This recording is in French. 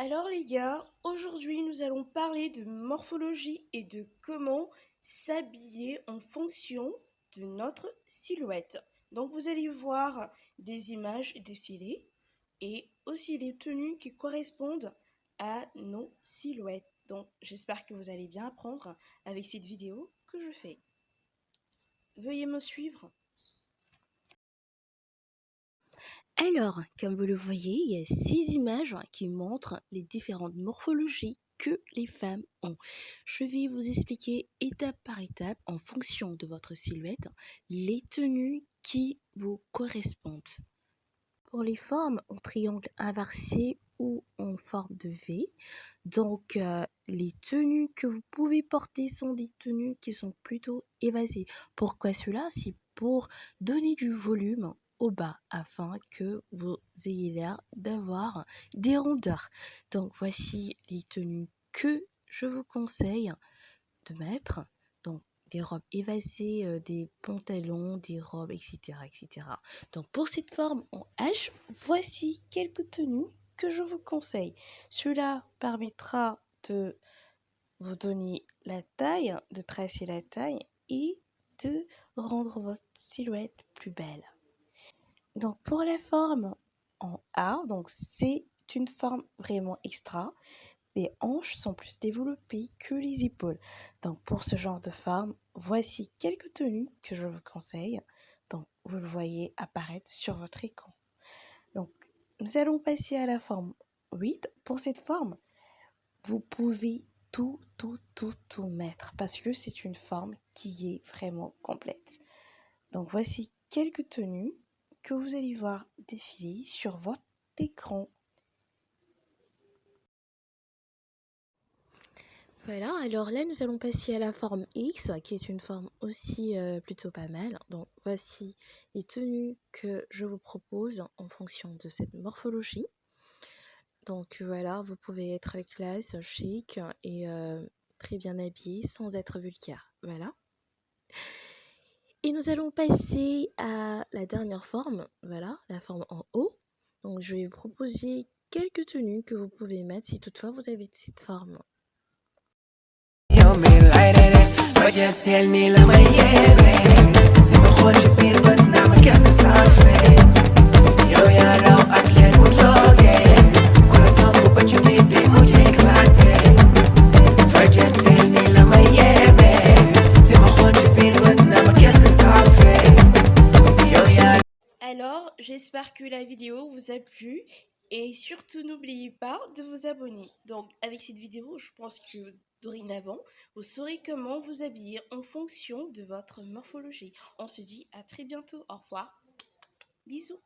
Alors les gars, aujourd'hui nous allons parler de morphologie et de comment s'habiller en fonction de notre silhouette. Donc vous allez voir des images défiler et aussi les tenues qui correspondent à nos silhouettes. Donc j'espère que vous allez bien apprendre avec cette vidéo que je fais. Veuillez me suivre. Alors, comme vous le voyez, il y a 6 images qui montrent les différentes morphologies que les femmes ont. Je vais vous expliquer étape par étape, en fonction de votre silhouette, les tenues qui vous correspondent. Pour les formes en triangle inversé ou en forme de V, donc les tenues que vous pouvez porter sont des tenues qui sont plutôt évasées. Pourquoi cela? C'est pour donner du volume au bas afin que vous ayez l'air d'avoir des rondeurs. Donc voici les tenues que je vous conseille de mettre. Donc des robes évasées, des pantalons, des robes, etc., etc. Donc pour cette forme en H, voici quelques tenues que je vous conseille. Cela permettra de vous donner la taille, de tracer la taille et de rendre votre silhouette plus belle. Donc pour la forme en A, donc c'est une forme vraiment extra. Les hanches sont plus développées que les épaules. Donc pour ce genre de forme, voici quelques tenues que je vous conseille. Donc vous le voyez apparaître sur votre écran. Donc nous allons passer à la forme 8. Pour cette forme, vous pouvez tout mettre parce que c'est une forme qui est vraiment complète. Donc voici quelques tenues que vous allez voir défiler sur votre écran. Voilà, alors là nous allons passer à la forme X qui est une forme aussi plutôt pas mal. Donc voici les tenues que je vous propose en fonction de cette morphologie. Donc voilà, vous pouvez être classe, chic et très bien habillé sans être vulgaire. Voilà. Et nous allons passer à la dernière forme, voilà, la forme en haut. Donc je vais vous proposer quelques tenues que vous pouvez mettre si toutefois vous avez cette forme. Alors, j'espère que la vidéo vous a plu et surtout n'oubliez pas de vous abonner. Donc avec cette vidéo, je pense que dorénavant, vous saurez comment vous habiller en fonction de votre morphologie. On se dit à très bientôt. Au revoir. Bisous.